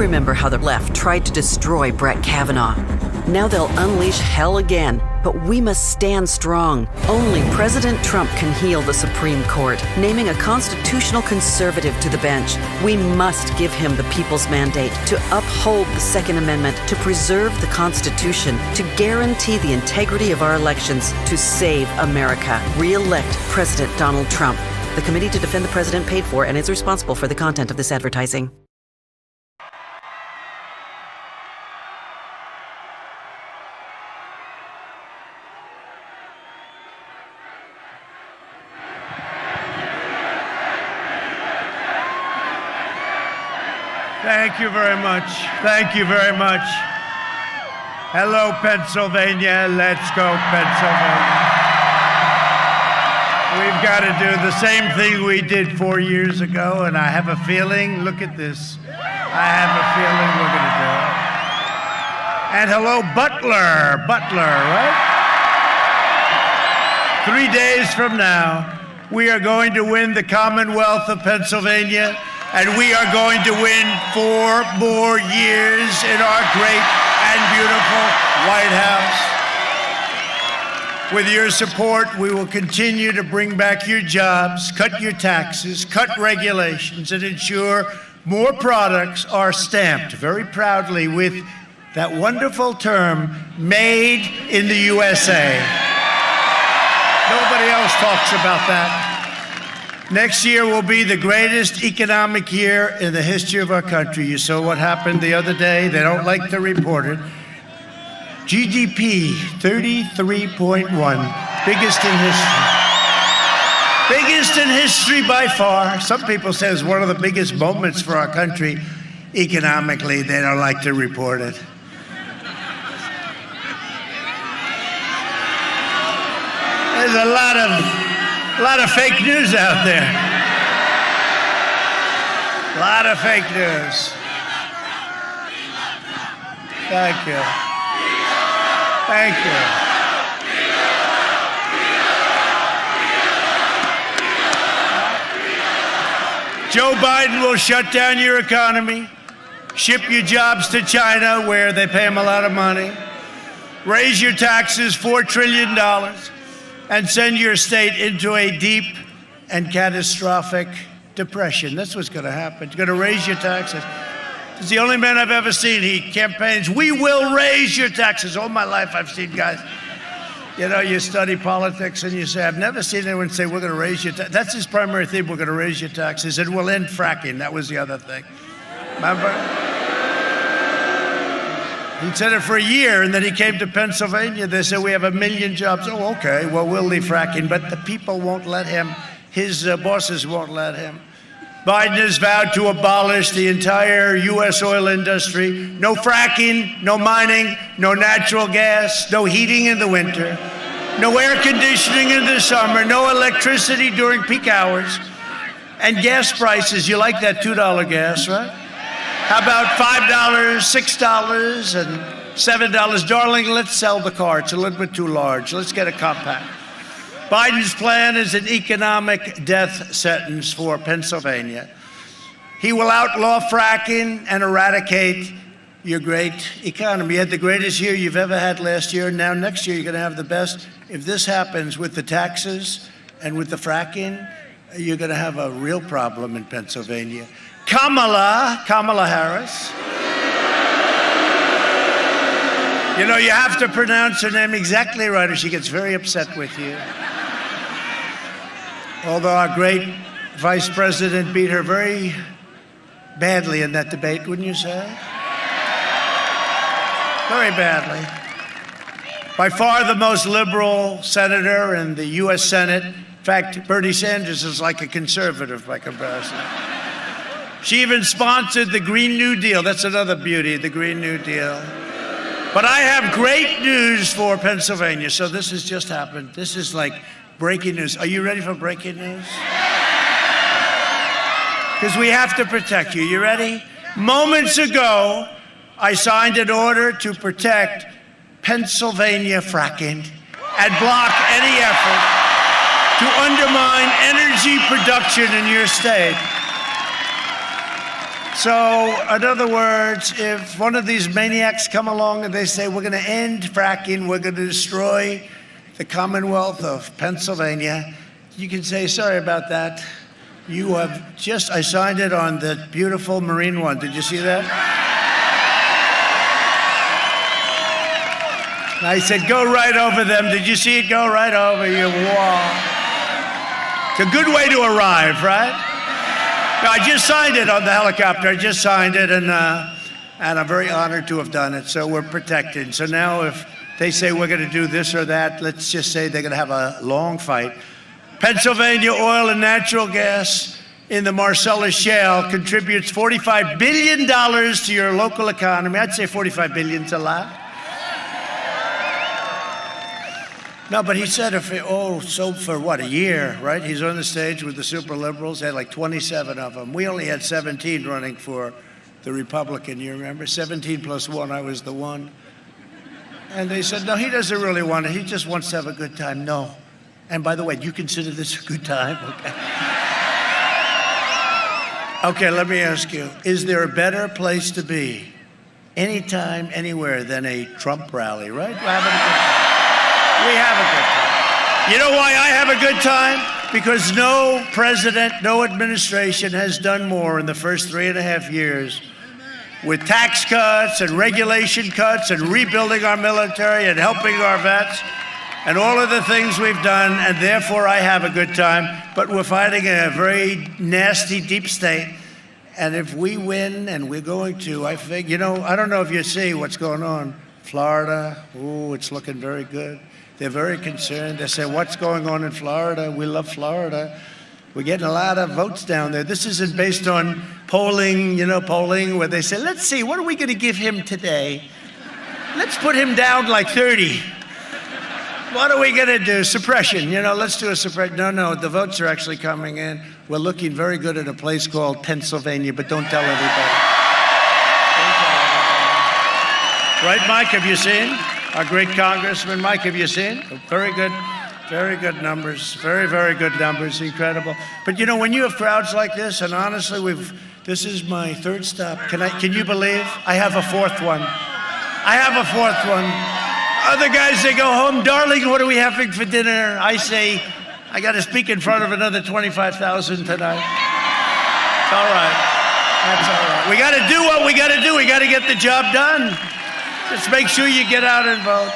remember how the left tried to destroy Brett Kavanaugh. Now they'll unleash hell again, but we must stand strong. Only President Trump can heal the Supreme Court, naming a constitutional conservative to the bench. We must give him the people's mandate to uphold the Second Amendment, to preserve the Constitution, to guarantee the integrity of our elections, to save America. Re-elect President Donald Trump. The committee to defend the president paid for and is responsible for the content of this advertising. Thank you very much. Thank you very much. Hello, Pennsylvania. Let's go, Pennsylvania. We've got to do the same thing we did 4 years ago, and I have a feeling, look at this, I have a feeling we're going to do it. And hello, Butler, right? 3 days from now, we are going to win the Commonwealth of Pennsylvania, and we are going to win 4 more years in our great and beautiful White House. With your support, we will continue to bring back your jobs, cut your taxes, cut regulations, and ensure more products are stamped very proudly with that wonderful term, made in the USA. Nobody else talks about that. Next year will be the greatest economic year in the history of our country. You saw what happened the other day. They don't like to report it. GDP, 33.1, biggest in history. Biggest in history by far. Some people say it's one of the biggest moments for our country. Economically, they don't like to report it. There's a lot of fake news out there. A lot of fake news. Thank you. Thank you. Joe Biden will shut down your economy, ship your jobs to China where they pay him a lot of money, raise your taxes $4 trillion, and send your state into a deep and catastrophic depression. That's what's going to happen. It's going to raise your taxes. He's the only man I've ever seen. He campaigns, we will raise your taxes. All my life I've seen guys, you know, you study politics and you say, I've never seen anyone say, we're going to raise your taxes. That's his primary theme, we're going to raise your taxes, and we'll end fracking. That was the other thing. Remember? He said it for a year, and then he came to Pennsylvania. They said, we have 1 million jobs. Oh, okay, well, we'll leave fracking. But the people won't let him. His bosses won't let him. Biden has vowed to abolish the entire U.S. oil industry. No fracking, no mining, no natural gas, no heating in the winter, no air conditioning in the summer, no electricity during peak hours, and gas prices. You like that $2 gas, right? How about $5, $6, and $7? Darling, let's sell the car. It's a little bit too large. Let's get a compact. Biden's plan is an economic death sentence for Pennsylvania. He will outlaw fracking and eradicate your great economy. You had the greatest year you've ever had last year. Now next year you're going to have the best. If this happens with the taxes and with the fracking, you're going to have a real problem in Pennsylvania. Kamala Harris. You know, you have to pronounce her name exactly right or she gets very upset with you. Although our great vice president beat her very badly in that debate, wouldn't you say? Very badly. By far the most liberal senator in the U.S. Senate. In fact, Bernie Sanders is like a conservative by comparison. She even sponsored the Green New Deal. That's another beauty, the Green New Deal. But I have great news for Pennsylvania. So this has just happened. This is like breaking news. Are you ready for breaking news? Because we have to protect you. You ready? Moments ago, I signed an order to protect Pennsylvania fracking and block any effort to undermine energy production in your state. So, in other words, if one of these maniacs come along and they say, we're going to end fracking, we're going to destroy the Commonwealth of Pennsylvania, you can say, sorry about that. You have just, I signed it on the beautiful Marine One. Did you see that? I said, go right over them. Did you see it? Go right over you. Wow. It's a good way to arrive, right? No, I just signed it on the helicopter. I just signed it, and I'm very honored to have done it. So we're protected. So now if they say we're going to do this or that, let's just say they're going to have a long fight. Pennsylvania oil and natural gas in the Marcellus Shale contributes $45 billion to your local economy. I'd say $45 billion's a lot. No, but he said so for what, a year, right? He's on the stage with the super liberals, had like 27 of them. We only had 17 running for the Republican, you remember? 17 plus one, I was the one. And they said, no, he doesn't really want it. He just wants to have a good time. No. And by the way, do you consider this a good time? Okay, let me ask you, is there a better place to be anytime, anywhere than a Trump rally, right? We're having a good time. We have a good time. You know why I have a good time? Because no president, no administration has done more in the first 3.5 years with tax cuts and regulation cuts and rebuilding our military and helping our vets and all of the things we've done, and therefore I have a good time. But we're fighting a very nasty deep state, and if we win, and we're going to, I think, I don't know if you see what's going on. Florida, it's looking very good. They're very concerned. They say, what's going on in Florida? We love Florida. We're getting a lot of votes down there. This isn't based on polling, where they say, let's see, what are we going to give him today? Let's put him down like 30. What are we going to do? Suppression, let's do a suppression. No, the votes are actually coming in. We're looking very good at a place called Pennsylvania, but don't tell everybody. Don't tell everybody. Right, Mike, have you seen? Our great Congressman, Mike, have you seen? Very good numbers, very, very good numbers, incredible. But when you have crowds like this, and honestly, this is my third stop. Can you believe? I have a fourth one. Other guys, they go home, darling, what are we having for dinner? I say, I got to speak in front of another 25,000 tonight. It's all right. That's all right. We got to do what we got to do. We got to get the job done. Just make sure you get out and vote.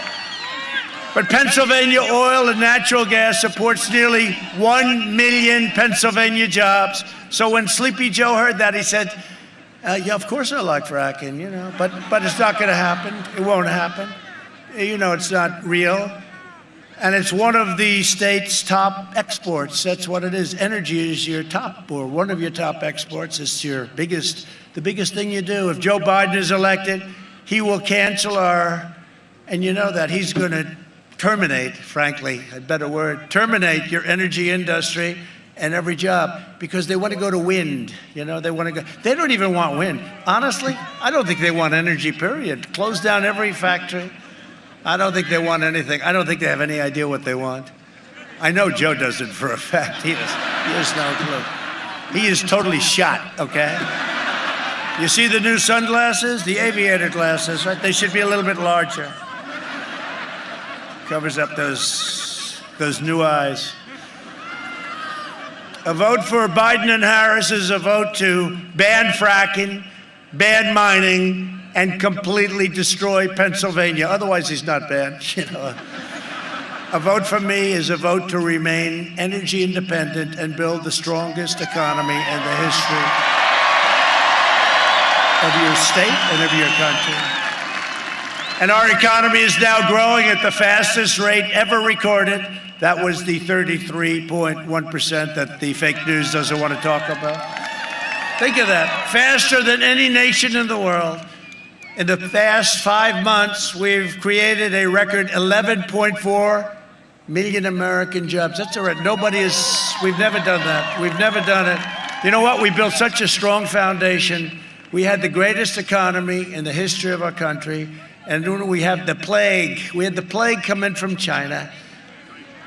But Pennsylvania oil and natural gas supports nearly 1 million Pennsylvania jobs. So when Sleepy Joe heard that, he said, yeah, of course I like fracking, but it's not going to happen. It won't happen. It's not real. And it's one of the state's top exports. That's what it is. Energy is your top, or one of your top exports. It's the biggest thing you do. If Joe Biden is elected, he will cancel and you know that he's going to terminate, frankly, a better word, terminate your energy industry and every job, because they want to go to wind. They don't even want wind. Honestly, I don't think they want energy, period. Close down every factory. I don't think they want anything. I don't think they have any idea what they want. I know Joe doesn't for a fact. He has no clue. He is totally shot, okay? You see the new sunglasses? The aviator glasses, right? They should be a little bit larger. Covers up those new eyes. A vote for Biden and Harris is a vote to ban fracking, ban mining, and completely destroy Pennsylvania. Otherwise, he's not banned. A vote for me is a vote to remain energy independent and build the strongest economy in the history of your state and of your country. And our economy is now growing at the fastest rate ever recorded. That was the 33.1% that the fake news doesn't want to talk about. Think of that. Faster than any nation in the world. In the past 5 months, we've created a record 11.4 million American jobs. That's all right. We've never done that. We've never done it. You know what? We built such a strong foundation. We had the greatest economy in the history of our country. And we have the plague. We had the plague come in from China.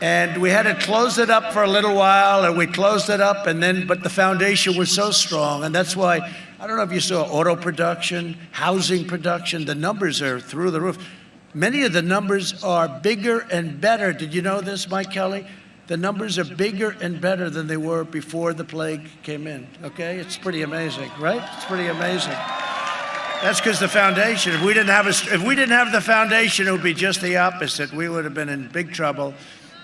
And we had to close it up for a little while, and we closed it up, but the foundation was so strong. And that's why I don't know if you saw auto production, housing production. The numbers are through the roof. Many of the numbers are bigger and better. Did you know this, Mike Kelly? The numbers are bigger and better than they were before the plague came in, okay? It's pretty amazing, right? It's pretty amazing. That's because the foundation, if we didn't have the foundation, it would be just the opposite. We would have been in big trouble.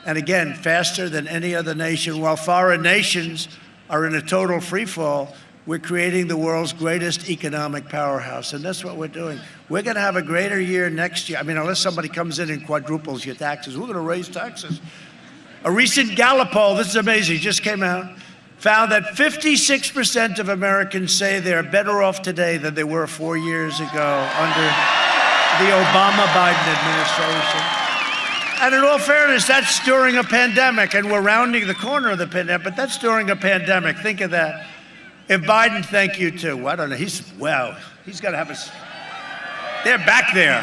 And again, faster than any other nation. While foreign nations are in a total free fall, we're creating the world's greatest economic powerhouse. And that's what we're doing. We're going to have a greater year next year. I mean, unless somebody comes in and quadruples your taxes, we're going to raise taxes. A recent Gallup poll, this is amazing, just came out, found that 56% of Americans say they're better off today than they were 4 years ago under the Obama-Biden administration. And in all fairness, that's during a pandemic, and we're rounding the corner of the pandemic, but that's during a pandemic. Think of that. If Biden, thank you too. Well, I don't know, he's got to have us. They're back there.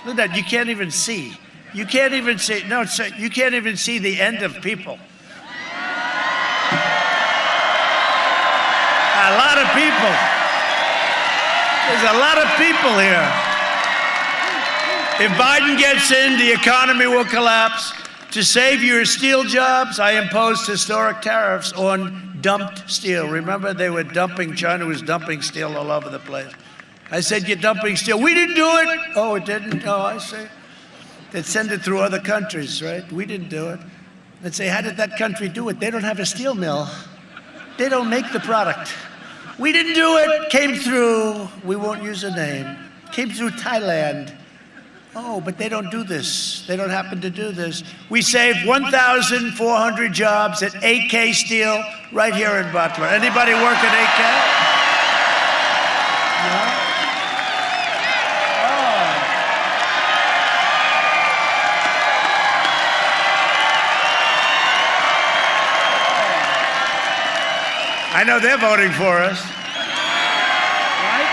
Look at that, you can't even see. You can't even see, no, you can't even see the end of people. A lot of people. There's a lot of people here. If Biden gets in, the economy will collapse. To save your steel jobs, I imposed historic tariffs on dumped steel. Remember, they were dumping, China was dumping steel all over the place. I said, you're dumping steel. We didn't do it. Oh, it didn't? Oh, I see. They'd send it through other countries, right? We didn't do it. They'd say, how did that country do it? They don't have a steel mill. They don't make the product. We didn't do it. Came through, we won't use a name, came through Thailand. Oh, but they don't do this. They don't happen to do this. We saved 1,400 jobs at AK Steel right here in Butler. Anybody work at AK? No? I know they're voting for us, right?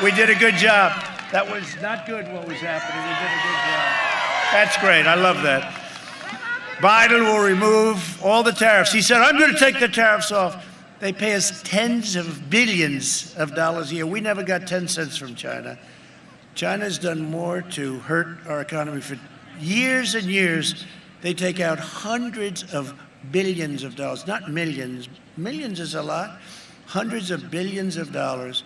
We did a good job. That was not good what was happening. We did a good job. That's great, I love that. Biden will remove all the tariffs. He said, I'm going to take the tariffs off. They pay us tens of billions of dollars a year. We never got 10 cents from China. China's done more to hurt our economy for years and years. They take out hundreds of billions of dollars, not millions. Millions is a lot. Hundreds of billions of dollars.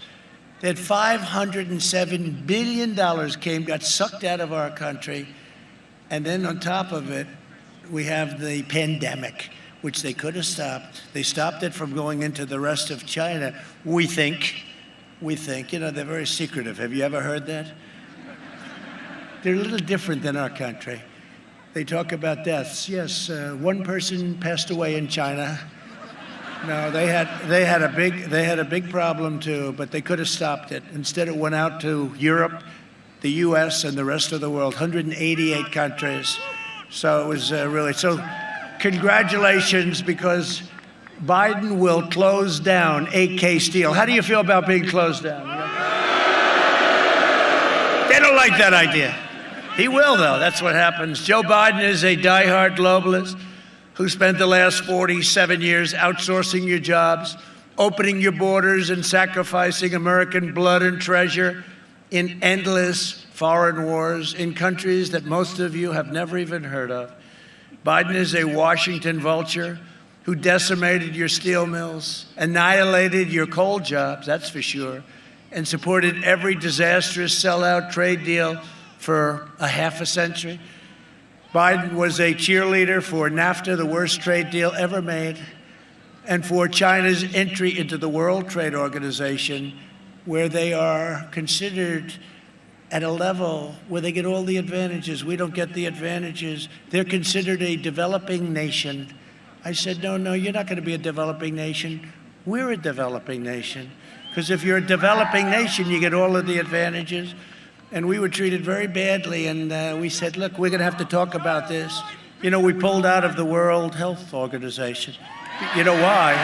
That $507 billion got sucked out of our country. And then on top of it, we have the pandemic, which they could have stopped. They stopped it from going into the rest of China. We think, you know, they're very secretive. Have you ever heard that? They're a little different than our country. They talk about deaths. Yes, one person passed away in China. No, they had a big problem too, but they could have stopped it. Instead, it went out to Europe, the U.S., and the rest of the world, 188 countries. So it was really, so congratulations, because Biden will close down AK Steel. How do you feel about being closed down? They don't like that idea. He will, though. That's what happens. Joe Biden is a diehard globalist who spent the last 47 years outsourcing your jobs, opening your borders, and sacrificing American blood and treasure in endless foreign wars in countries that most of you have never even heard of. Biden is a Washington vulture who decimated your steel mills, annihilated your coal jobs, that's for sure, and supported every disastrous sellout trade deal for a half a century. Biden was a cheerleader for NAFTA, the worst trade deal ever made, and for China's entry into the World Trade Organization, where they are considered at a level where they get all the advantages. We don't get the advantages. They're considered a developing nation. I said, no, you're not going to be a developing nation. We're a developing nation. Because if you're a developing nation, you get all of the advantages. And we were treated very badly, and we said, look, we're going to have to talk about this. You know, we pulled out of the World Health Organization. You know why?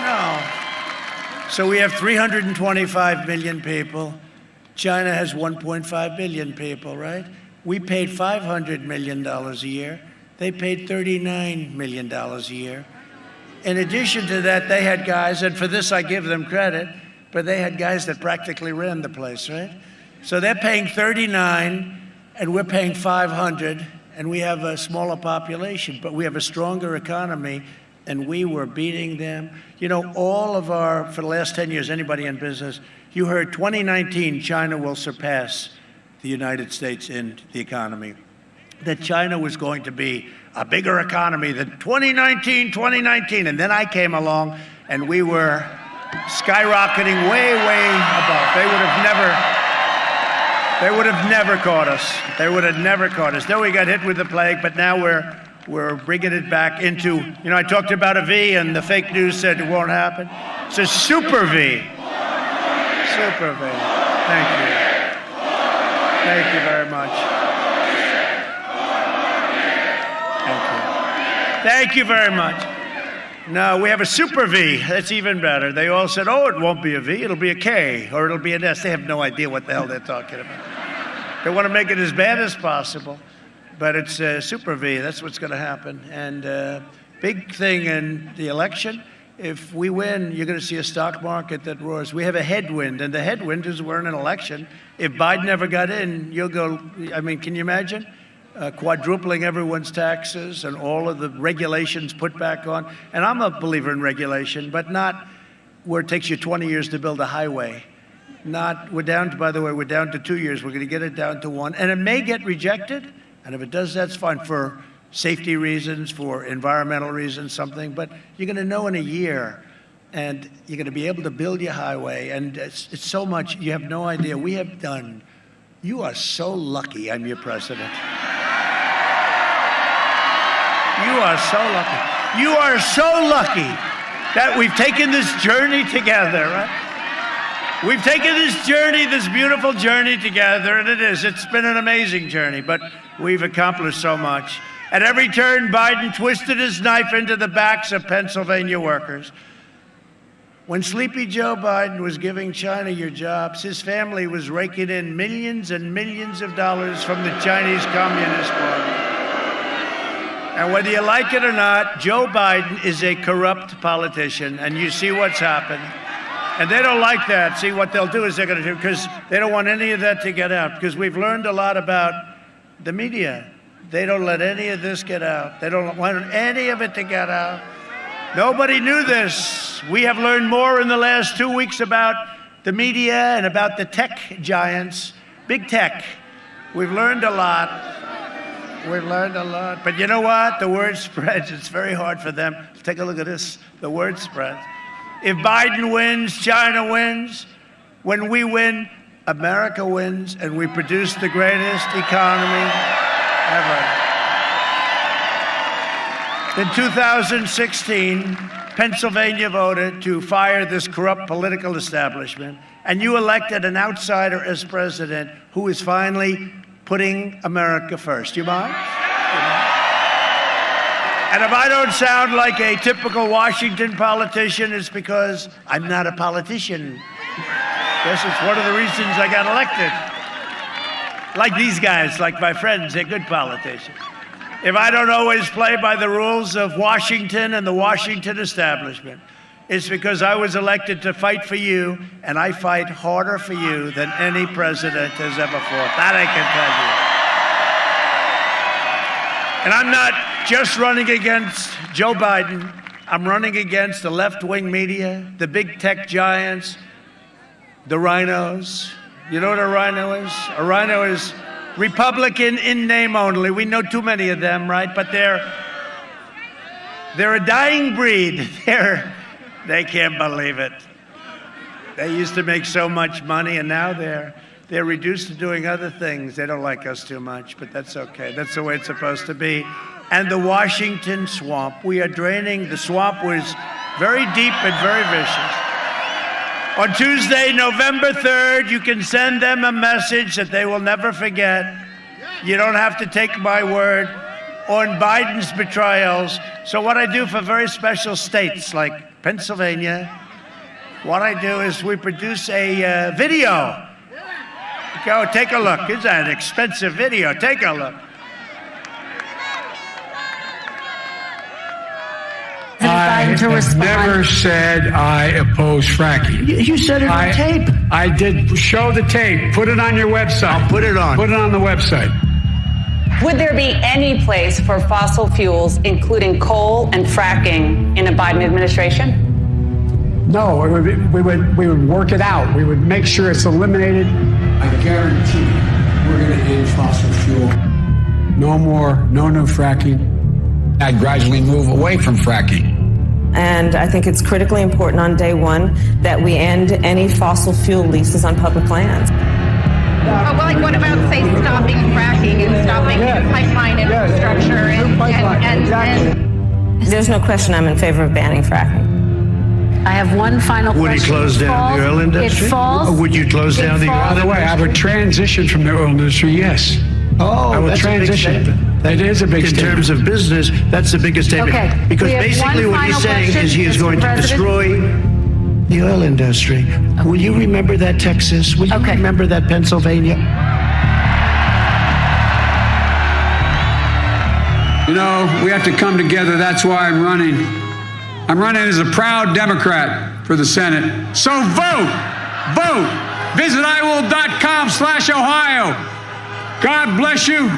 No. So we have 325 million people. China has 1.5 billion people, right? We paid $500 million a year. They paid $39 million a year. In addition to that, they had guys, and for this I give them credit, but they had guys that practically ran the place, right? So they're paying 39, and we're paying 500, and we have a smaller population, but we have a stronger economy, and we were beating them. You know, for the last 10 years, anybody in business, you heard 2019, China will surpass the United States in the economy. That China was going to be a bigger economy than 2019. And then I came along, and we were skyrocketing way, way above. They would have never caught us. They would have never caught us. Then we got hit with the plague, but now we're bringing it back into, you know, I talked about a V, and the fake news said it won't happen. It's a super V. Super V. Thank you. Thank you very much. Thank you very much. No, we have a super V. That's even better. They all said, oh, it won't be a V, it'll be a K, or it'll be an S. They have no idea what the hell they're talking about. They want to make it as bad as possible, but it's a super V. That's what's going to happen. And big thing in the election, if we win, you're going to see a stock market that roars. We have a headwind, and the headwind is we're in an election. If Biden never got in, you'll go, I mean, can you imagine? Quadrupling everyone's taxes and all of the regulations put back on. And I'm a believer in regulation, but not where it takes you 20 years to build a highway. We're down to 2 years. We're going to get it down to 1. And it may get rejected. And if it does, that's fine for safety reasons, for environmental reasons, something. But you're going to know in a year, and you're going to be able to build your highway. And it's so much, you have no idea. We have done, you are so lucky I'm your president. You are so lucky. You are so lucky that we've taken this journey together, right? We've taken this journey, this beautiful journey together, and it's been an amazing journey, but we've accomplished so much. At every turn, Biden twisted his knife into the backs of Pennsylvania workers. When Sleepy Joe Biden was giving China your jobs, his family was raking in millions and millions of dollars from the Chinese Communist Party. And whether you like it or not, Joe Biden is a corrupt politician, and you see what's happened. And they don't like that. See, what they'll do is they're going to do, because they don't want any of that to get out, because we've learned a lot about the media. They don't let any of this get out. They don't want any of it to get out. Nobody knew this. We have learned more in the last 2 weeks about the media and about the tech giants, big tech. We've learned a lot. We've learned a lot. But you know what? The word spreads. It's very hard for them. Take a look at this. The word spreads. If Biden wins, China wins. When we win, America wins, and we produce the greatest economy ever. In 2016, Pennsylvania voted to fire this corrupt political establishment, and you elected an outsider as president who is finally putting America first. You mind? And if I don't sound like a typical Washington politician, it's because I'm not a politician. This is one of the reasons I got elected. Like these guys, like my friends, they're good politicians. If I don't always play by the rules of Washington and the Washington establishment, it's because I was elected to fight for you, and I fight harder for you than any president has ever fought. That I can tell you. And I'm not just running against Joe Biden. I'm running against the left-wing media, the big tech giants, the rhinos. You know what a rhino is? A rhino is Republican in name only. We know too many of them, right? But they're a dying breed. They can't believe it. They used to make so much money, and now they're reduced to doing other things. They don't like us too much, but that's okay. That's the way it's supposed to be. And the Washington swamp, we are draining. The swamp was very deep and very vicious. On Tuesday, November 3rd, you can send them a message that they will never forget. You don't have to take my word on Biden's betrayals. So what I do for very special states like Pennsylvania, what I do is we produce a video. Go, take a look. It's an expensive video. Take a look. I to respond. I never said I oppose fracking. You said it on tape. I did. Show the tape. Put it on your website. I'll put it on. Put it on the website. Would there be any place for fossil fuels, including coal and fracking, in a Biden administration? No, we would work it out. We would make sure it's eliminated. I guarantee we're going to end fossil fuel. No more, no new fracking. I'd gradually move away from fracking. And I think it's critically important on day one that we end any fossil fuel leases on public lands. Well, like, what about, say, stopping fracking and stopping pipeline infrastructure and There's no question I'm in favor of banning fracking. I have one final question. Would he close down the oil industry? It falls. Or would you close down the oil industry? By the way, I would transition from the oil industry, yes. Oh, I will that's transition. a big statement. It is a big in statement. terms of business, that's the biggest statement. Okay. Because We have basically one what he's final saying question, is he is Mr. going to President. destroy the oil industry. Will you remember that, Texas? Will you remember that, Pennsylvania? You know, we have to come together. That's why I'm running. I'm running as a proud Democrat for the Senate. So vote! Vote! Visit iwill.com/Ohio. God bless you.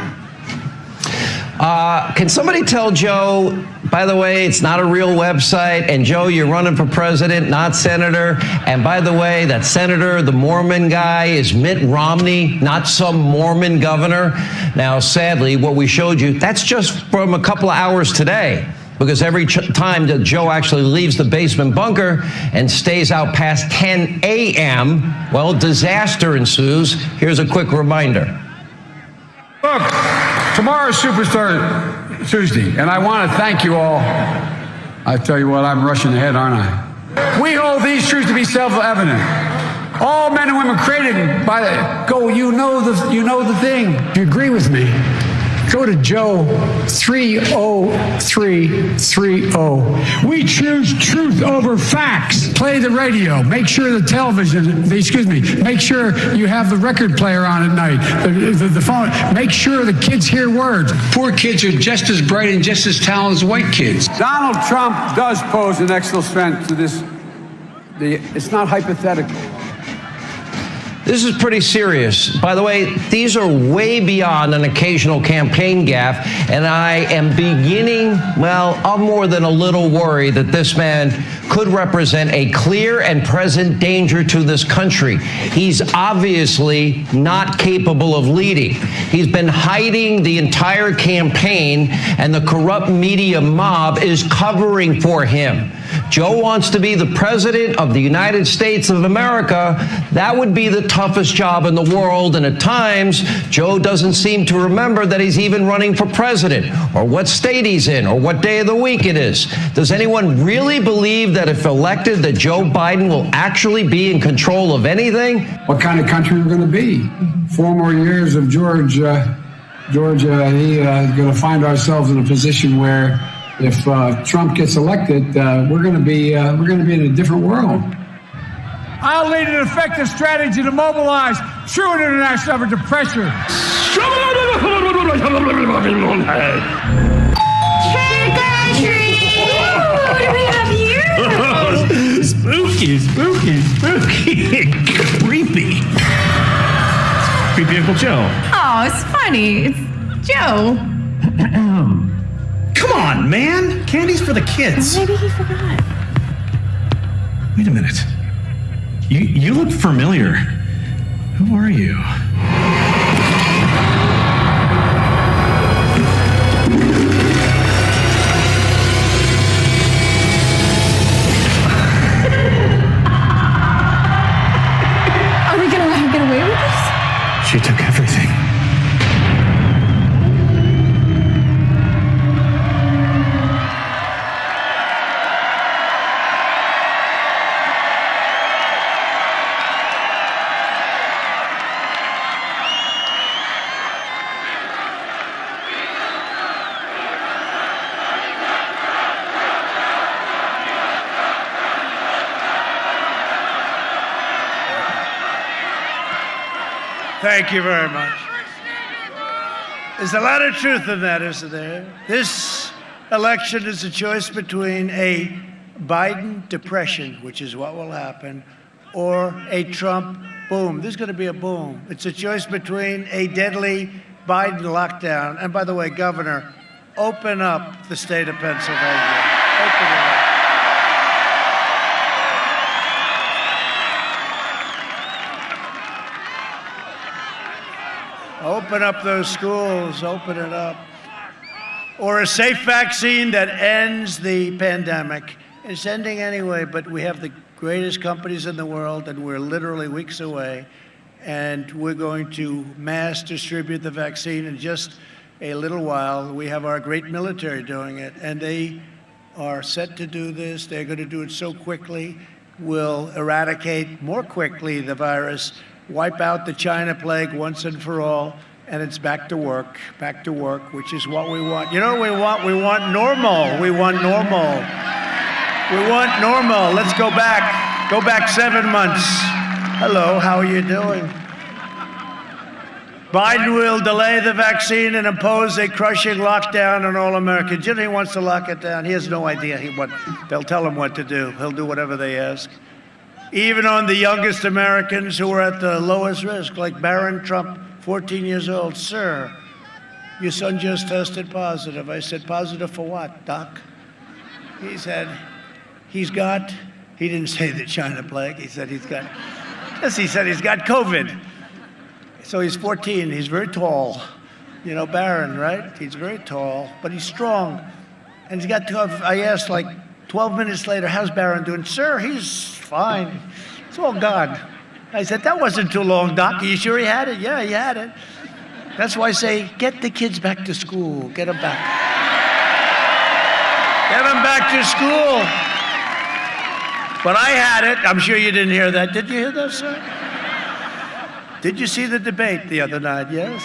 Can somebody tell Joe, by the way, it's not a real website, and Joe, you're running for president, not senator, and by the way, that senator, the Mormon guy, is Mitt Romney, not some Mormon governor. Now, sadly, what we showed you, that's just from a couple of hours today, because every time that Joe actually leaves the basement bunker and stays out past 10 a.m., well, disaster ensues. Here's a quick reminder. Look, tomorrow's Superstar Tuesday, and I want to thank you all. I tell you what, I'm rushing ahead, aren't I? We hold these truths to be self-evident. All men and women created by the you know the thing. If you agree with me, go to Joe 30330. We choose truth over facts. Play the radio. Make sure the television, make sure you have the record player on at night, the phone. Make sure the kids hear words. Poor kids are just as bright and just as talented as white kids. Donald Trump does pose an extra threat to this. It's not hypothetical. This is pretty serious. By the way, these are way beyond an occasional campaign gaffe, and I am beginning, I'm more than a little worried that this man could represent a clear and present danger to this country. He's obviously not capable of leading. He's been hiding the entire campaign, and the corrupt media mob is covering for him. Joe wants to be the president of the United States of America. That would be the toughest job in the world, and at times, Joe doesn't seem to remember that he's even running for president, or what state he's in, or what day of the week it is. Does anyone really believe that if elected, that Joe Biden will actually be in control of anything? What kind of country we're going to be? 4 more years of Georgia, going to find ourselves in a position where if Trump gets elected, we're going to be in a different world. I'll lead an effective strategy to mobilize true international effort to pressure. trick or treat! What do we have here? Spooky. Creepy. Creepy Uncle Joe. Oh, it's funny. It's Joe. Come on, man. Candy's for the kids. Maybe he forgot. Wait a minute. You look familiar. Who are you? Are we gonna let him get away with this? She took everything. Thank you very much. There's a lot of truth in that, isn't there? This election is a choice between a Biden depression, which is what will happen, or a Trump boom. There's going to be a boom. It's a choice between a deadly Biden lockdown. And by the way, Governor, open up the state of Pennsylvania. Open it up. Open up those schools, open it up. Or a safe vaccine that ends the pandemic. It's ending anyway, but we have the greatest companies in the world, and we're literally weeks away. And we're going to mass distribute the vaccine in just a little while. We have our great military doing it, and they are set to do this. They're going to do it so quickly. We'll eradicate more quickly the virus, wipe out the China plague once and for all, and it's back to work, which is what we want. You know what we want? We want normal. We want normal. We want normal. Let's go back. Go back 7 months. Hello, how are you doing? Biden will delay the vaccine and impose a crushing lockdown on all Americans. You know, he wants to lock it down. He has no idea they'll tell him what to do. He'll do whatever they ask. Even on the youngest Americans who are at the lowest risk, like Barron Trump, 14 years old. Sir, your son just tested positive. I said, positive for what, Doc? He said, he didn't say the China plague. He said he's got COVID. So he's 14, he's very tall. You know Barron, right? He's very tall, but he's strong. And he's got COVID. I asked like 12 minutes later, how's Barron doing? Sir, he's fine. It's all gone. I said, that wasn't too long, Doc. Are you sure he had it? Yeah, he had it. That's why I say, get the kids back to school. Get them back. Get them back to school. But I had it. I'm sure you didn't hear that. Did you hear that, sir? Did you see the debate the other night? Yes?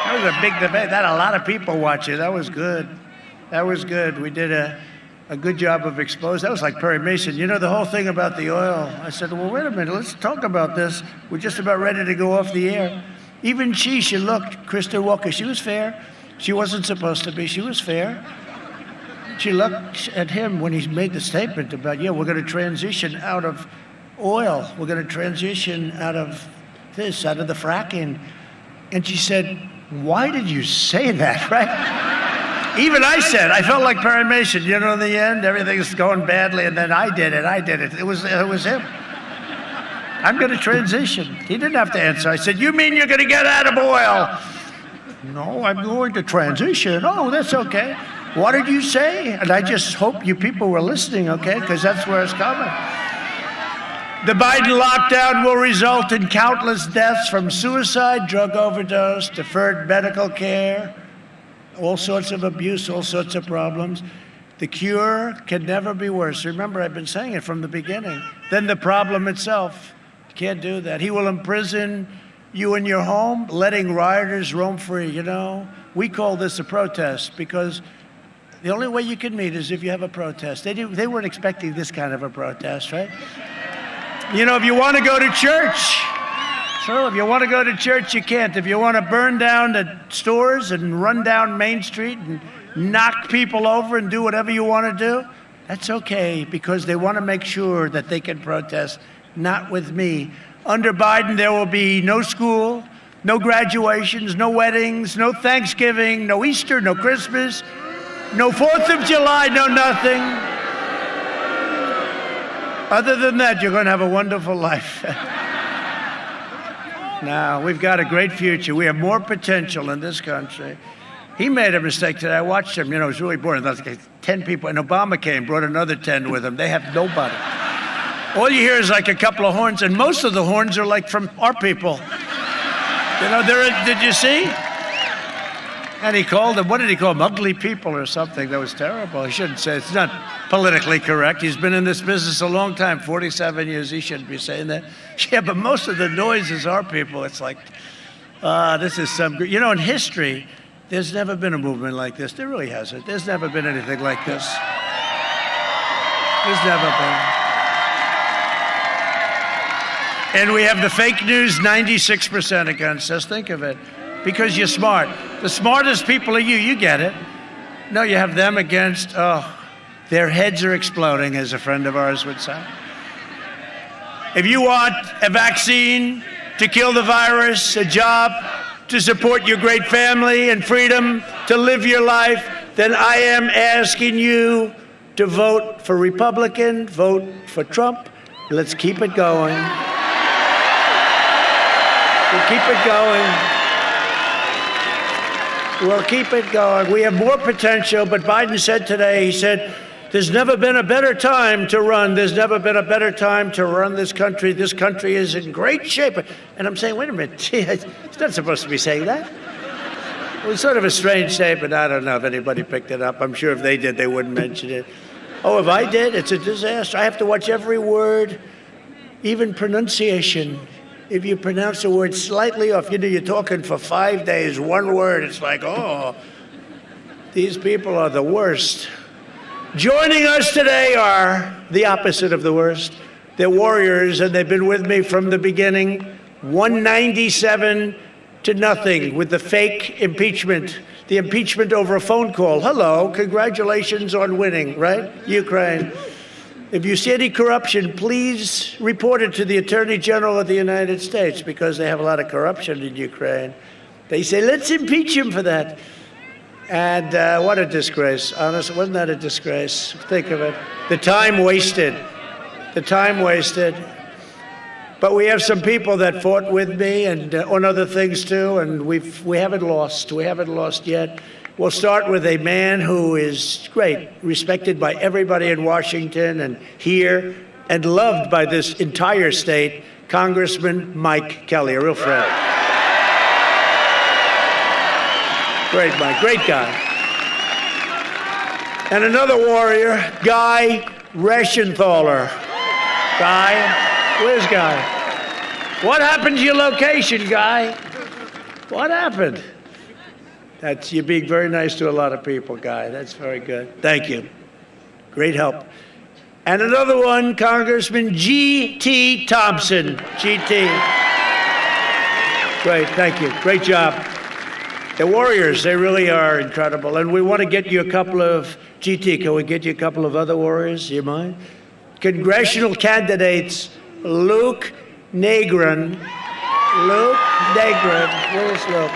That was a big debate. That had a lot of people watching. That was good. That was good. We did a good job of exposing. That was like Perry Mason. You know, the whole thing about the oil. I said, well, wait a minute. Let's talk about this. We're just about ready to go off the air. Even she looked, Krista Walker, she was fair. She wasn't supposed to be. She was fair. She looked at him when he made the statement about, yeah, we're going to transition out of oil. We're going to transition out of this, out of the fracking. And she said, why did you say that, right? Even I said, I felt like Perry Mason. You know, in the end, everything's going badly, and then I did it. It was him. I'm going to transition. He didn't have to answer. I said, you mean you're going to get out of oil? No, I'm going to transition. Oh, that's okay. What did you say? And I just hope you people were listening, okay? Because that's where it's coming. The Biden lockdown will result in countless deaths from suicide, drug overdose, deferred medical care, all sorts of abuse, all sorts of problems. The cure can never be worse. Remember, I've been saying it from the beginning. Then the problem itself. Can't do that. He will imprison you in your home, letting rioters roam free. You know, we call this a protest because the only way you can meet is if you have a protest. They weren't expecting this kind of a protest, right? You know, if you want to go to church, sure, if you want to go to church, you can't. If you want to burn down the stores and run down Main Street and knock people over and do whatever you want to do, that's okay, because they want to make sure that they can protest. Not with me. Under Biden, there will be no school, no graduations, no weddings, no Thanksgiving, no Easter, no Christmas, no 4th of July, no nothing. Other than that, you're going to have a wonderful life. Now, we've got a great future. We have more potential in this country. He made a mistake today. I watched him. You know, it was really boring. There was 10 people, and Obama came, brought another 10 with him. They have nobody. All you hear is like a couple of horns, and most of the horns are like from our people. You know, did you see? And he called them, what did he call them? Ugly people or something. That was terrible. He shouldn't say, it's not politically correct. He's been in this business a long time, 47 years. He shouldn't be saying that. Yeah, but most of the noise is our people. It's like, this is some, you know, in history, there's never been a movement like this. There really hasn't. There's never been anything like this. There's never been. And we have the fake news 96% against us. Think of it. Because you're smart. The smartest people are you. You get it. No, you have them against, Their heads are exploding, as a friend of ours would say. If you want a vaccine to kill the virus, a job to support your great family and freedom to live your life, then I am asking you to vote for Republican, vote for Trump. Let's keep it going. We'll keep it going. We'll keep it going. We have more potential, but Biden said today, he said, there's never been a better time to run. There's never been a better time to run this country. This country is in great shape. And I'm saying, wait a minute, he's not supposed to be saying that. It was sort of a strange statement. I don't know if anybody picked it up. I'm sure if they did, they wouldn't mention it. Oh, if I did, it's a disaster. I have to watch every word, even pronunciation. If you pronounce a word slightly off, you're talking for 5 days, one word, it's like, oh, these people are the worst. Joining us today are the opposite of the worst. They're warriors, and they've been with me from the beginning, 197 to nothing with the fake impeachment, the impeachment over a phone call. Hello, congratulations on winning, right? Ukraine. If you see any corruption, please report it to the Attorney General of the United States, because they have a lot of corruption in Ukraine. They say, let's impeach him for that. And what a disgrace. Honestly, wasn't that a disgrace? Think of it. The time wasted. The time wasted. But we have some people that fought with me and on other things too, and we haven't lost. We haven't lost yet. We'll start with a man who is great, respected by everybody in Washington and here, and loved by this entire state, Congressman Mike Kelly, a real friend. Great Mike, great guy. And another warrior, Guy Reschenthaler. Guy, where's Guy? What happened to your location, Guy? What happened? You're being very nice to a lot of people, Guy. That's very good. Thank you. Great help. And another one, Congressman G.T. Thompson. G.T. Great, thank you. Great job. The warriors, they really are incredible. And we want to get you a couple of, GT, can we get you a couple of other warriors? Do you mind? Congressional candidates, Luke Negron. Luke Negron. Where's Luke?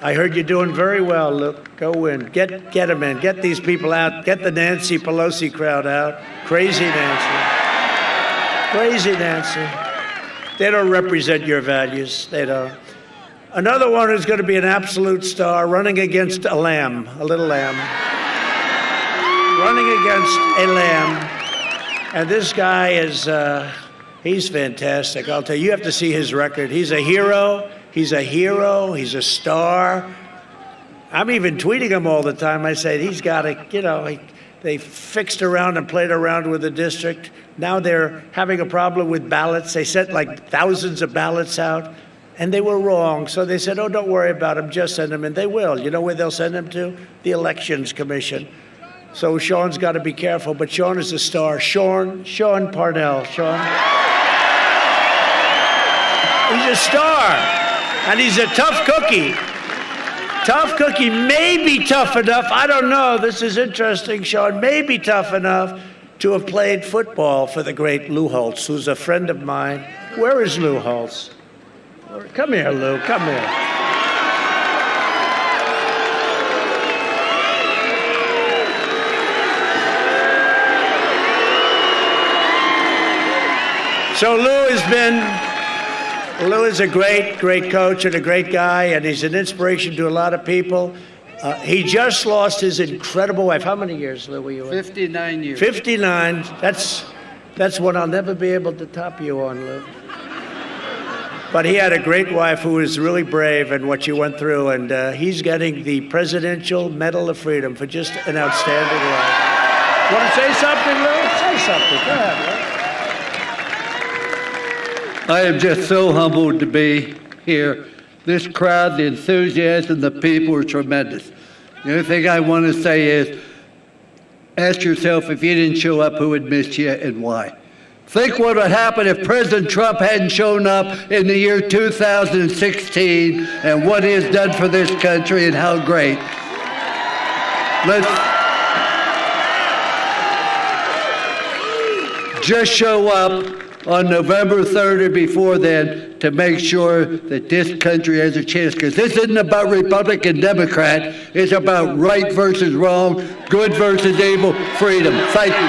I heard you're doing very well, Luke. Go win. Get them in. Get these people out. Get the Nancy Pelosi crowd out. Crazy Nancy. Crazy Nancy. They don't represent your values. They don't. Another one who's going to be an absolute star, running against a lamb, a little lamb. Running against a lamb. And this guy is, he's fantastic. I'll tell you, you have to see his record. He's a hero. He's a hero. He's a star. I'm even tweeting him all the time. I say, he's got to, they fixed around and played around with the district. Now they're having a problem with ballots. They sent like thousands of ballots out, and they were wrong. So they said, oh, don't worry about them. Just send them in. They will. You know where they'll send them to? The Elections Commission. So Sean's got to be careful. But Sean is a star. Sean Parnell. Sean. He's a star. And he's a tough cookie. Tough cookie, maybe tough enough. I don't know. This is interesting, Sean. Maybe tough enough to have played football for the great Lou Holtz, who's a friend of mine. Where is Lou Holtz? Come here, Lou. Come here. So Lou is a great, great coach and a great guy, and he's an inspiration to a lot of people. He just lost his incredible wife. How many years, Lou, were you in? 59 years. 59. That's what I'll never be able to top you on, Lou. But he had a great wife who was really brave in what you went through, and he's getting the Presidential Medal of Freedom for just an outstanding life. Want to say something, Lou? Say something. Go ahead, Lou. I am just so humbled to be here. This crowd, the enthusiasm, the people are tremendous. The only thing I want to say is, ask yourself if you didn't show up, who would miss you and why. Think what would happen if President Trump hadn't shown up in the year 2016 and what he has done for this country and how great. Let's just show up on November 3rd or before then to make sure that this country has a chance. Because this isn't about Republican, Democrat. It's about right versus wrong, good versus evil, freedom. Thank you.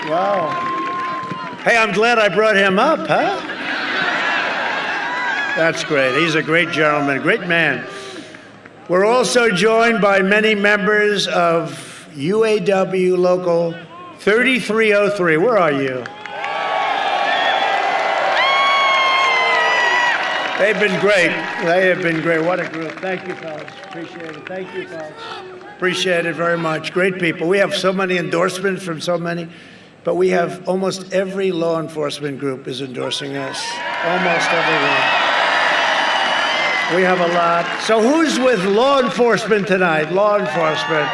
Wow. Hey, I'm glad I brought him up, huh? That's great. He's a great gentleman, great man. We're also joined by many members of UAW Local 3303. Where are you? They've been great. They have been great. What a group. Thank you, fellas. Appreciate it. Thank you, fellas. Appreciate it very much. Great people. We have so many endorsements from so many, but we have almost every law enforcement group is endorsing us. Almost everyone. We have a lot. So who's with law enforcement tonight? Law enforcement.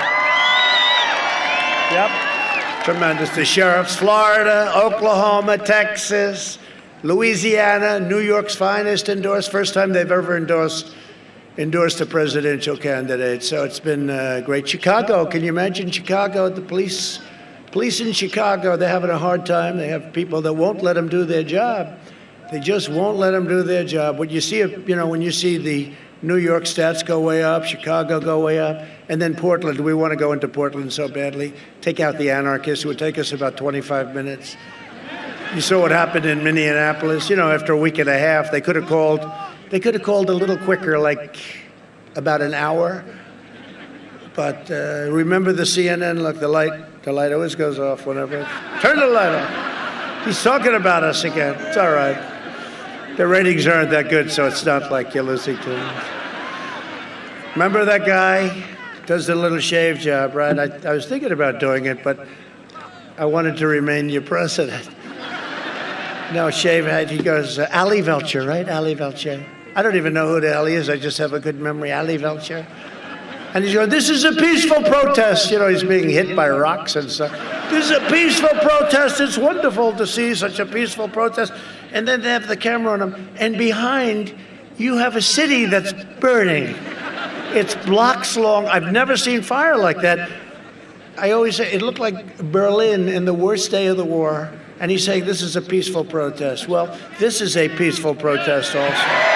Yep. Tremendous. The sheriffs, Florida, Oklahoma, Texas, Louisiana, New York's finest endorsed. First time they've ever endorsed a presidential candidate. So it's been great. Chicago, can you imagine Chicago? The police in Chicago, they're having a hard time. They have people that won't let them do their job. They just won't let them do their job. When you see, when you see the New York stats go way up, Chicago go way up, and then Portland, we want to go into Portland so badly. Take out the anarchists. It would take us about 25 minutes. You saw what happened in Minneapolis. After a week and a half, they could have called a little quicker, like about an hour. But remember the CNN? Look, the light always goes off whenever. Turn the light off. He's talking about us again. It's all right. The ratings aren't that good, so it's not like you're listening to him. Remember that guy? Does the little shave job, right? I was thinking about doing it, but I wanted to remain your president. No, shave head. He goes, Ali Velcher, right? Ali Velcher. I don't even know who the hell he is. I just have a good memory. Ali Velcher. And he's going, this is a peaceful protest. He's being hit by rocks and stuff. This is a peaceful protest. It's wonderful to see such a peaceful protest. And then they have the camera on him. And behind, you have a city that's burning. It's blocks long. I've never seen fire like that. I always say it looked like Berlin in the worst day of the war. And he's saying this is a peaceful protest. Well, this is a peaceful protest also.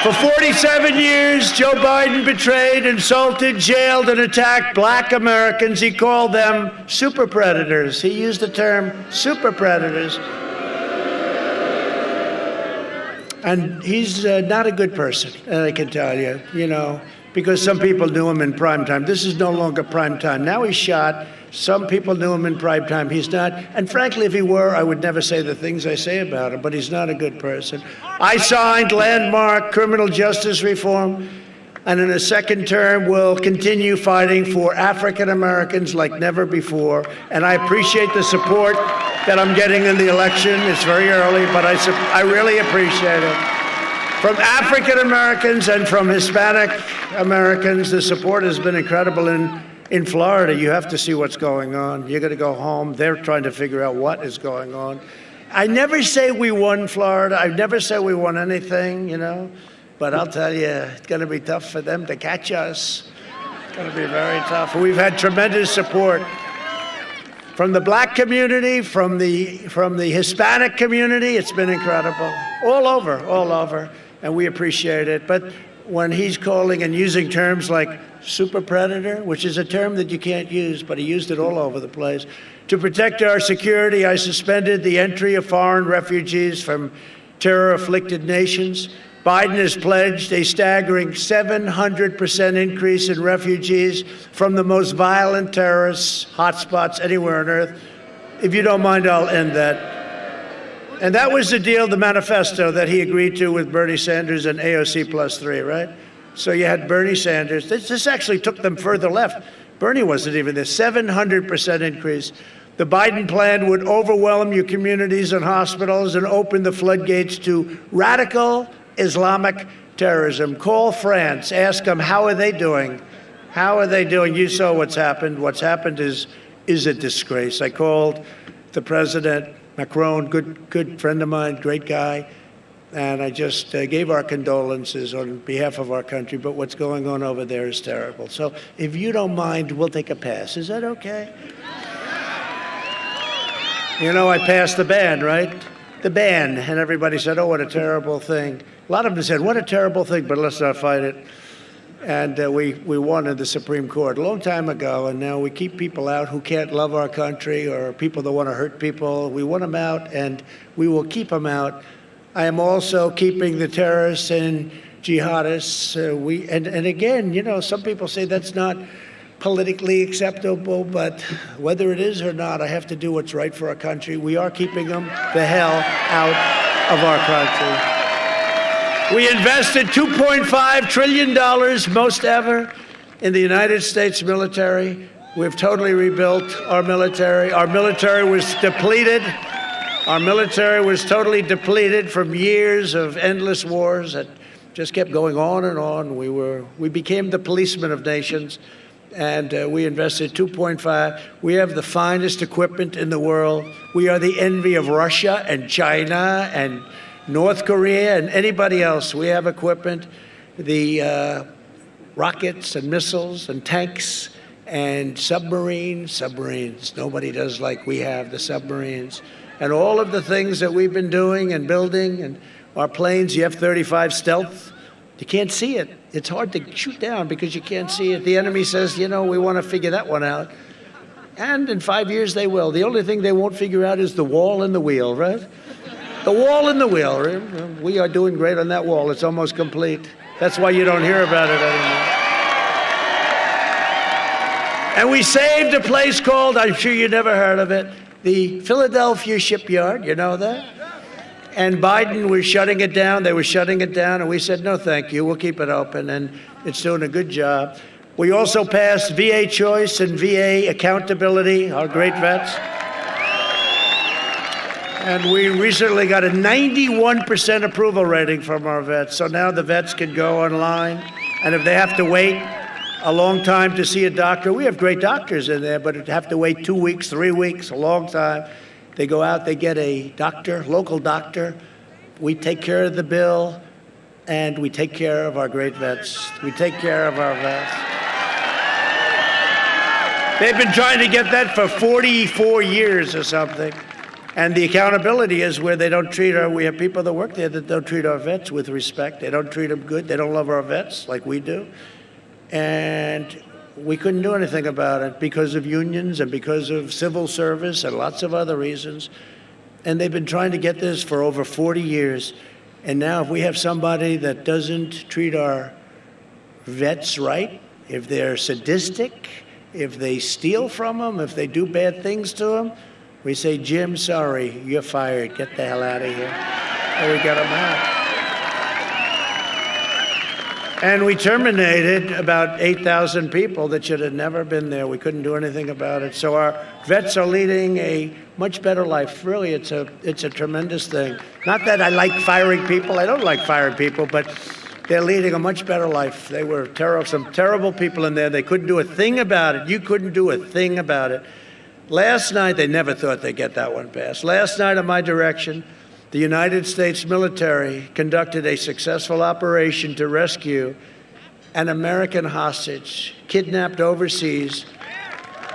For 47 years, Joe Biden betrayed, insulted, jailed, and attacked black Americans. He called them super predators. He used the term super predators. And he's not a good person, I can tell you, because some people knew him in prime time. This is no longer prime time. Now he's shot. Some people knew him in prime time. He's not. And frankly, if he were, I would never say the things I say about him, but he's not a good person. I signed landmark criminal justice reform, and in a second term will continue fighting for African Americans like never before. And I appreciate the support that I'm getting in the election. It's very early, but I really appreciate it. From African Americans and from Hispanic Americans, the support has been incredible. In Florida, you have to see what's going on. You're going to go home. They're trying to figure out what is going on. I never say we won Florida. I never say we won anything, But I'll tell you, it's going to be tough for them to catch us. It's going to be very tough. We've had tremendous support from the black community, from the Hispanic community. It's been incredible. All over. And we appreciate it. But when he's calling and using terms like super predator, which is a term that you can't use, but he used it all over the place. To protect our security, I suspended the entry of foreign refugees from terror-afflicted nations. Biden has pledged a staggering 700% increase in refugees from the most violent terrorist hotspots anywhere on earth. If you don't mind, I'll end that. And that was the deal, the manifesto that he agreed to with Bernie Sanders and AOC +3, right? So you had Bernie Sanders. This actually took them further left. Bernie wasn't even there. 700% increase. The Biden plan would overwhelm your communities and hospitals and open the floodgates to radical Islamic terrorism. Call France. Ask them, how are they doing? How are they doing? You saw what's happened. What's happened is a disgrace. I called the president, Macron, good friend of mine, great guy. And I just gave our condolences on behalf of our country, but what's going on over there is terrible. So if you don't mind, we'll take a pass. Is that okay? You know, I passed the ban, right? The ban. And everybody said, oh, what a terrible thing. A lot of them said, what a terrible thing, but let's not fight it. And we won in the Supreme Court a long time ago, and now we keep people out who can't love our country or people that want to hurt people. We want them out, and we will keep them out. I am also keeping the terrorists and jihadists. And again, you know, some people say that's not politically acceptable, but whether it is or not, I have to do what's right for our country. We are keeping them the hell out of our country. We invested $2.5 trillion, most ever, in the United States military. We've totally rebuilt our military. Our military was depleted. Our military was totally depleted from years of endless wars that just kept going on and on. We became the policemen of nations, and we invested $2.5. We have the finest equipment in the world. We are the envy of Russia and China and North Korea and anybody else. We have equipment, the rockets and missiles and tanks and submarines. Nobody does like we have the submarines. And all of the things that we've been doing and building, and our planes, the F-35 stealth, you can't see it. It's hard to shoot down because you can't see it. The enemy says, you know, we want to figure that one out. And in 5 years they will. The only thing they won't figure out is the wall and the wheel, right? The wall and the wheel. We are doing great on that wall. It's almost complete. That's why you don't hear about it anymore. And we saved a place called, I'm sure you never heard of it, the Philadelphia shipyard, you know that? And Biden was shutting it down. They were shutting it down, and we said, no, thank you. We'll keep it open, and it's doing a good job. We also passed VA choice and VA accountability, our great vets. And we recently got a 91% approval rating from our vets. So now the vets can go online, and if they have to wait a long time to see a doctor. We have great doctors in there, but have to wait 2 weeks, 3 weeks, a long time. They go out, they get a doctor, local doctor. We take care of the bill, and we take care of our great vets. We take care of our vets. They've been trying to get that for 44 years or something. And the accountability is where they don't treat we have people that work there that don't treat our vets with respect. They don't treat them good. They don't love our vets like we do. And we couldn't do anything about it because of unions and because of civil service and lots of other reasons. And they've been trying to get this for over 40 years. And now if we have somebody that doesn't treat our vets right, if they're sadistic, if they steal from them, if they do bad things to them, we say, Jim, sorry, you're fired. Get the hell out of here. And we got them out. And we terminated about 8,000 people that should have never been there. We couldn't do anything about it. So our vets are leading a much better life. Really, it's a tremendous thing. Not that I like firing people. I don't like firing people, but they're leading a much better life. They were some terrible people in there. They couldn't do a thing about it. You couldn't do a thing about it. Last night, they never thought they'd get that one passed. Last night, at my direction, the United States military conducted a successful operation to rescue an American hostage kidnapped overseas.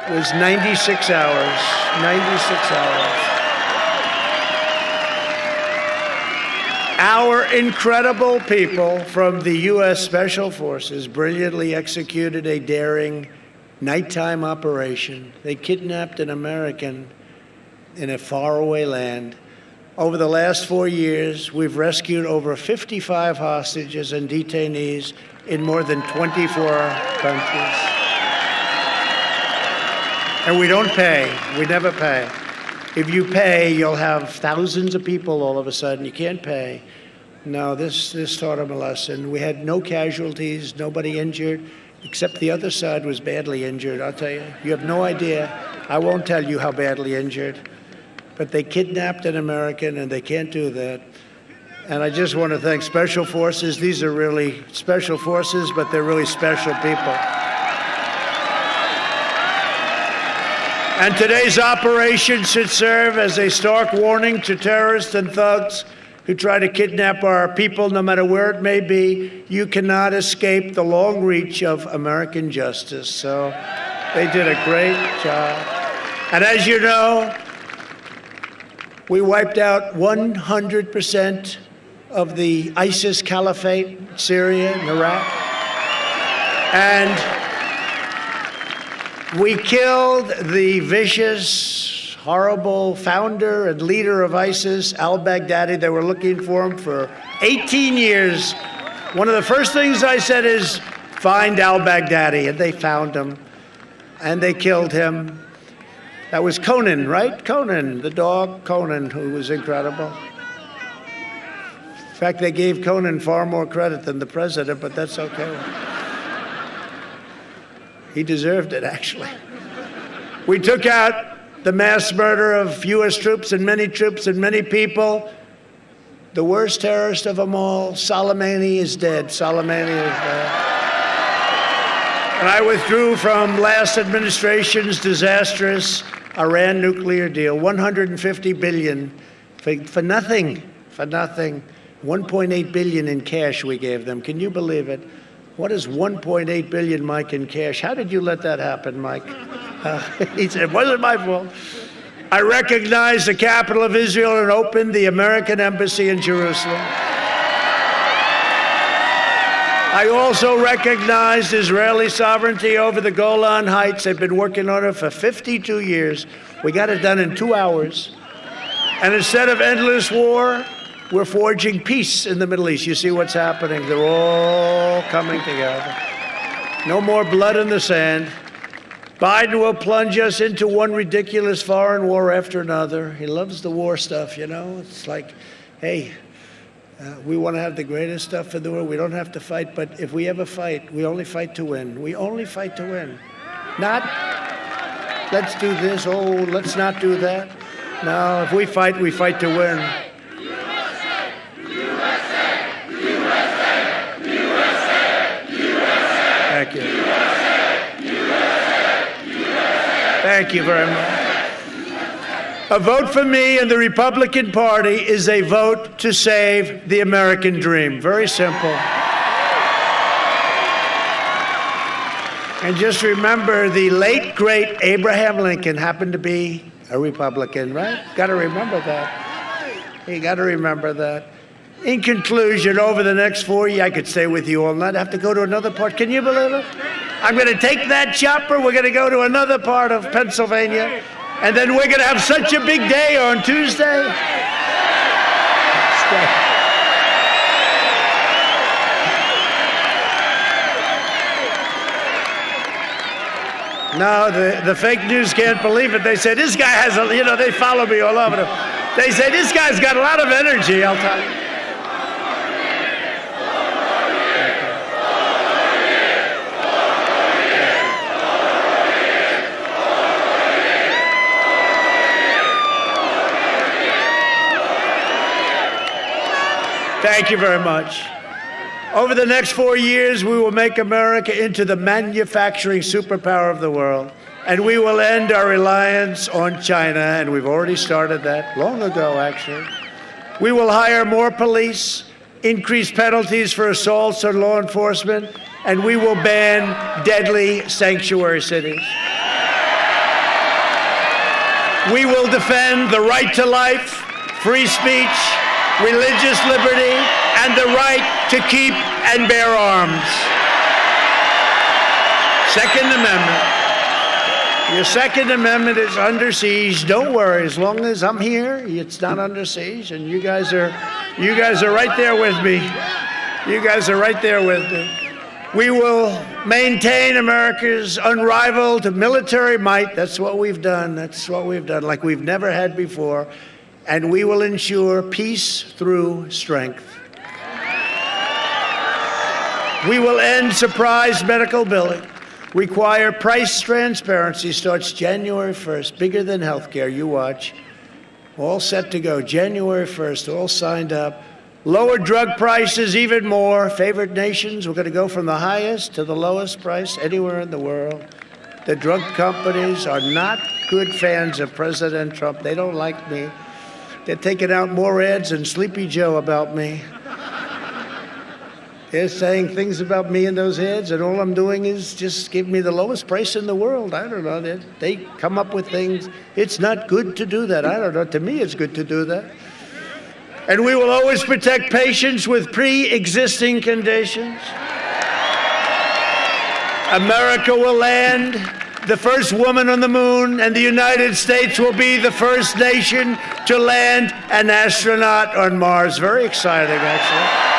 It was 96 hours. 96 hours. Our incredible people from the U.S. Special Forces brilliantly executed a daring nighttime operation. They kidnapped an American in a faraway land. Over the last 4 years, we've rescued over 55 hostages and detainees in more than 24 countries. And we don't pay. We never pay. If you pay, you'll have thousands of people all of a sudden. You can't pay. No, this taught them a lesson. We had no casualties, nobody injured, except the other side was badly injured, I'll tell you. You have no idea. I won't tell you how badly injured. But they kidnapped an American, and they can't do that. And I just want to thank Special Forces. These are really Special Forces, but they're really special people. And today's operation should serve as a stark warning to terrorists and thugs who try to kidnap our people, no matter where it may be. You cannot escape the long reach of American justice. So they did a great job. And as you know, we wiped out 100% of the ISIS caliphate, Syria and Iraq. And we killed the vicious, horrible founder and leader of ISIS, al-Baghdadi. They were looking for him for 18 years. One of the first things I said is, find al-Baghdadi. And they found him. And they killed him. That was Conan, right? Conan, the dog Conan, who was incredible. In fact, they gave Conan far more credit than the president, but that's okay. He deserved it, actually. We took out the mass murder of U.S. troops and many people. The worst terrorist of them all, Soleimani, is dead. Soleimani is dead. And I withdrew from last administration's disastrous Iran nuclear deal, $150 billion for nothing, for nothing. $1.8 billion in cash we gave them. Can you believe it? What is $1.8 billion, Mike, in cash? How did you let that happen, Mike? He said, it wasn't my fault. I recognized the capital of Israel and opened the American embassy in Jerusalem. I also recognized Israeli sovereignty over the Golan Heights. They've been working on it for 52 years. We got it done in 2 hours. And instead of endless war, we're forging peace in the Middle East. You see what's happening. They're all coming together. No more blood in the sand. Biden will plunge us into one ridiculous foreign war after another. He loves the war stuff, you know. It's like, hey, we want to have the greatest stuff in the world. We don't have to fight, but if we ever fight, we only fight to win. We only fight to win. Not, let's do this, oh, let's not do that. No, if we fight to win. Thank you. Thank you very much. A vote for me and the Republican Party is a vote to save the American dream. Very simple. And just remember, the late, great Abraham Lincoln happened to be a Republican, right? Got to remember that. You got to remember that. In conclusion, over the next 4 years, I could stay with you all night. I have to go to another part. Can you believe it? I'm going to take that chopper. We're going to go to another part of Pennsylvania. And then we're going to have such a big day on Tuesday. No, the fake news can't believe it. They say, this guy has a, you know, they follow me all over. They say, this guy's got a lot of energy, I'll tell you. Thank you very much. Over the next 4 years, we will make America into the manufacturing superpower of the world, and we will end our reliance on China, and we've already started that long ago, actually. We will hire more police, increase penalties for assaults on law enforcement, and we will ban deadly sanctuary cities. We will defend the right to life, free speech, religious liberty, and the right to keep and bear arms. Second Amendment. Your Second Amendment is under siege. Don't worry, as long as I'm here, it's not under siege, and you guys are right there with me. You guys are right there with me. We will maintain America's unrivaled military might. That's what we've done. That's what we've done, like we've never had before. And we will ensure peace through strength. We will end surprise medical billing. Require price transparency. Starts January 1st. Bigger than healthcare. You watch. All set to go. January 1st. All signed up. Lower drug prices even more. Favored nations. We're going to go from the highest to the lowest price anywhere in the world. The drug companies are not good fans of President Trump. They don't like me. They're taking out more ads than Sleepy Joe about me. They're saying things about me in those ads, and all I'm doing is just give me the lowest price in the world. I don't know. They come up with things. It's not good to do that. I don't know. To me, it's good to do that. And we will always protect patients with pre-existing conditions. America will land the first woman on the moon, and the United States will be the first nation to land an astronaut on Mars. Very exciting, actually.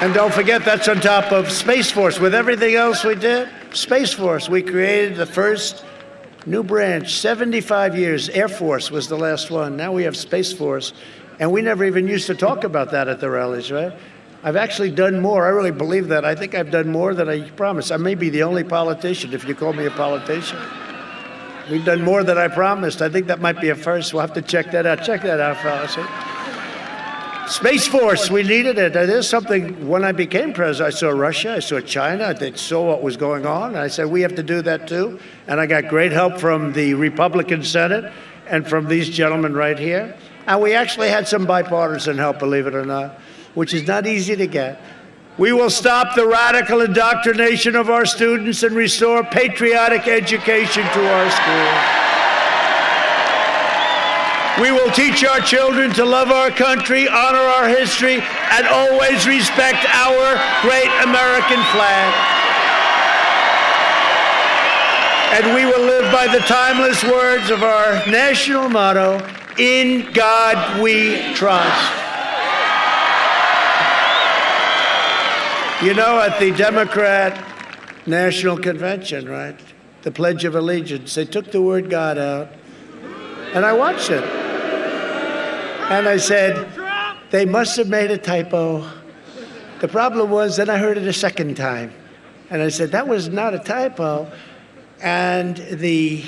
And don't forget, that's on top of Space Force. With everything else we did, Space Force, we created the first new branch, 75 years. Air Force was the last one. Now we have Space Force. And we never even used to talk about that at the rallies, right? I've actually done more. I really believe that. I think I've done more than I promised. I may be the only politician, if you call me a politician. We've done more than I promised. I think that might be a first. We'll have to check that out. Check that out, fellas. Space Force, we needed it. There's something, when I became president, I saw Russia, I saw China, I saw what was going on, and I said, we have to do that too. And I got great help from the Republican Senate and from these gentlemen right here. And we actually had some bipartisan help, believe it or not, which is not easy to get. We will stop the radical indoctrination of our students and restore patriotic education to our schools. We will teach our children to love our country, honor our history, and always respect our great American flag. And we will live by the timeless words of our national motto, "In God we trust." You know, at the Democrat National Convention, right, the Pledge of Allegiance, they took the word God out, and I watched it. And I said, they must have made a typo. The problem was, then I heard it a second time. And I said, that was not a typo. And the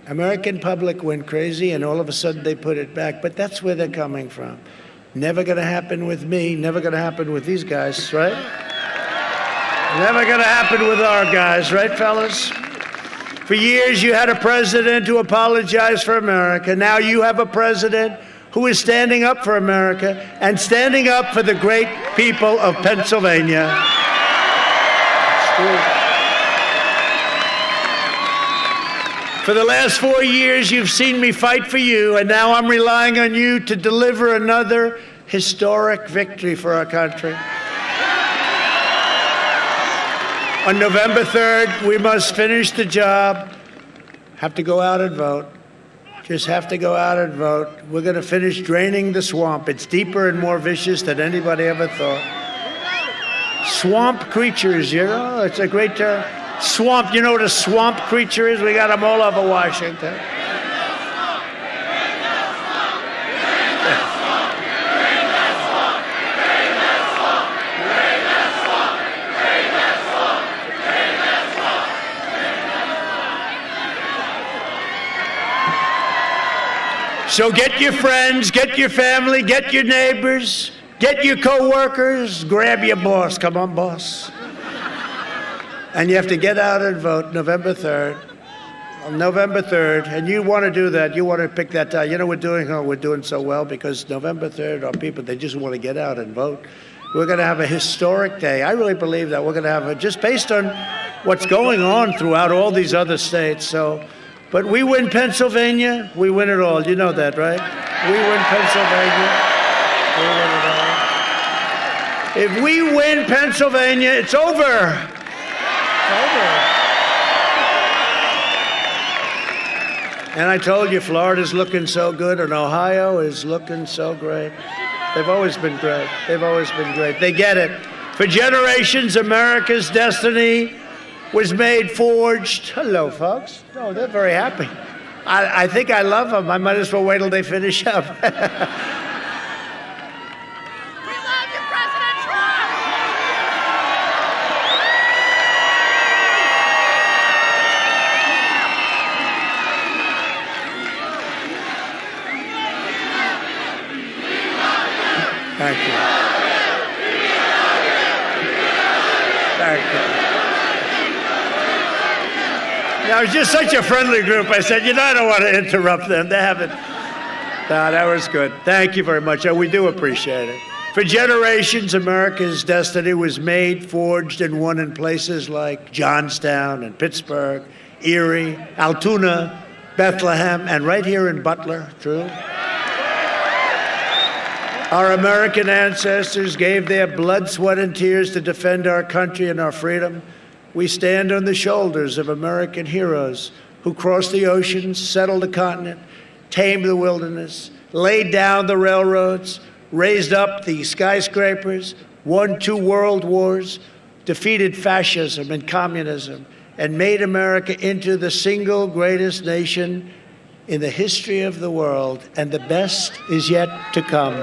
American public went crazy, and all of a sudden they put it back. But that's where they're coming from. Never going to happen with me, never going to happen with these guys, right? Never going to happen with our guys, right, fellas? For years, you had a president who apologized for America. Now you have a president who is standing up for America and standing up for the great people of Pennsylvania. For the last 4 years, you've seen me fight for you, and now I'm relying on you to deliver another historic victory for our country. On November 3rd, we must finish the job, have to go out and vote. Just have to go out and vote. We're going to finish draining the swamp. It's deeper and more vicious than anybody ever thought. Swamp creatures, you know, it's a great term. Swamp, you know what a swamp creature is? We got them all over Washington. So get your friends, get your family, get your neighbors, get your co-workers, grab your boss. Come on, boss. And you have to get out and vote November 3rd. On November 3rd, and you want to do that, you want to pick that time. You know, we're doing so well because November 3rd, our people, they just want to get out and vote. We're going to have a historic day. I really believe that we're going to have just based on what's going on throughout all these other states. So. But we win Pennsylvania, we win it all. You know that, right? We win Pennsylvania, we win it all. If we win Pennsylvania, it's over. It's over. And I told you, Florida's looking so good, and Ohio is looking so great. They've always been great. They've always been great. They get it. For generations, America's destiny was made, forged. Hello, folks. Oh, they're very happy. I think I love them. I might as well wait till they finish up. We love you, President Trump! Thank you. Thank you. That was just such a friendly group. I said, I don't want to interrupt them. They haven't. No, that was good. Thank you very much. We do appreciate it. For generations, America's destiny was made, forged, and won in places like Johnstown and Pittsburgh, Erie, Altoona, Bethlehem, and right here in Butler, true? Our American ancestors gave their blood, sweat, and tears to defend our country and our freedom. We stand on the shoulders of American heroes who crossed the oceans, settled the continent, tamed the wilderness, laid down the railroads, raised up the skyscrapers, won 2 world wars, defeated fascism and communism, and made America into the single greatest nation in the history of the world. And the best is yet to come. The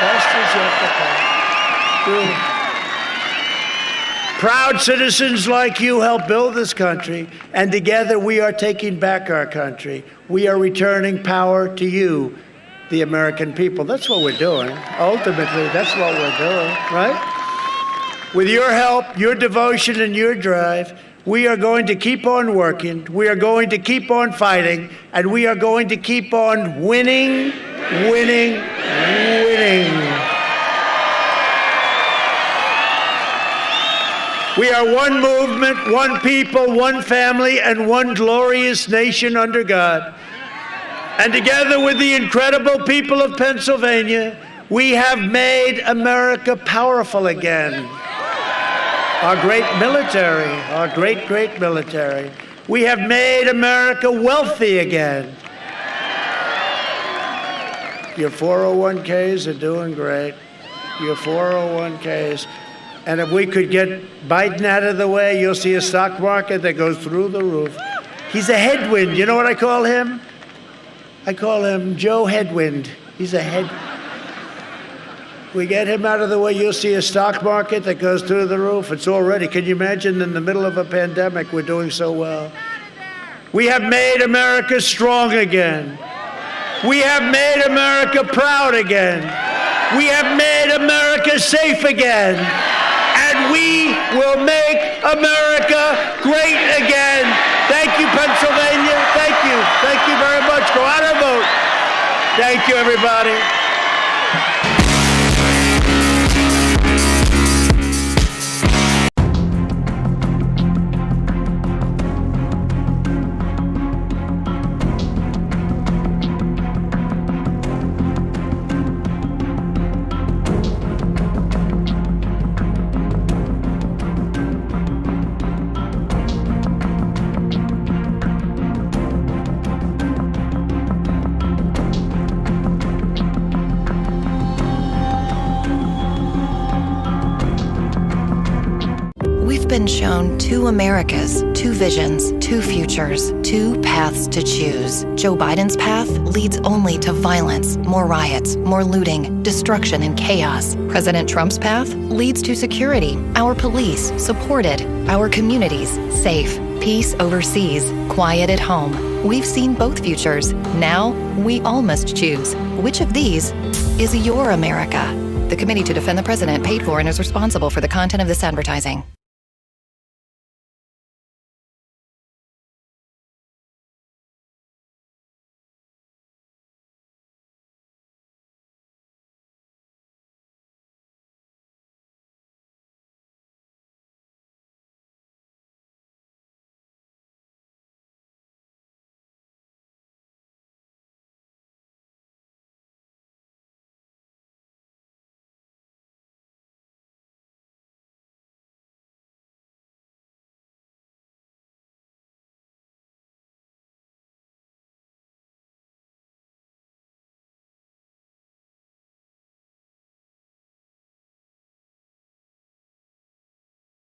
best is yet to come. Really. Proud citizens like you help build this country, and together we are taking back our country. We are returning power to you, the American people. That's what we're doing. Ultimately, that's what we're doing, right? With your help, your devotion, and your drive, we are going to keep on working, we are going to keep on fighting, and we are going to keep on winning, winning, winning. We are one movement, one people, one family, and one glorious nation under God. And together with the incredible people of Pennsylvania, we have made America powerful again. Our great military, our great, great military. We have made America wealthy again. Your 401ks are doing great. Your 401ks. And if we could get Biden out of the way, you'll see a stock market that goes through the roof. He's a headwind. You know what I call him? I call him Joe Headwind. He's a head. We get him out of the way, you'll see a stock market that goes through the roof. It's already, can you imagine, in the middle of a pandemic, we're doing so well. We have made America strong again. We have made America proud again. We have made America safe again. And we will make America great again. Thank you, Pennsylvania. Thank you. Thank you very much. Go out and vote. Thank you, everybody. Been shown 2 Americas, 2 visions, 2 futures, 2 paths to choose. Joe Biden's path leads only to violence, more riots, more looting, destruction, and chaos. President Trump's path leads to security, our police supported, our communities safe, peace overseas, quiet at home. We've seen both futures. Now, we all must choose. Which of these is your America? The Committee to Defend the President paid for and is responsible for the content of this advertising.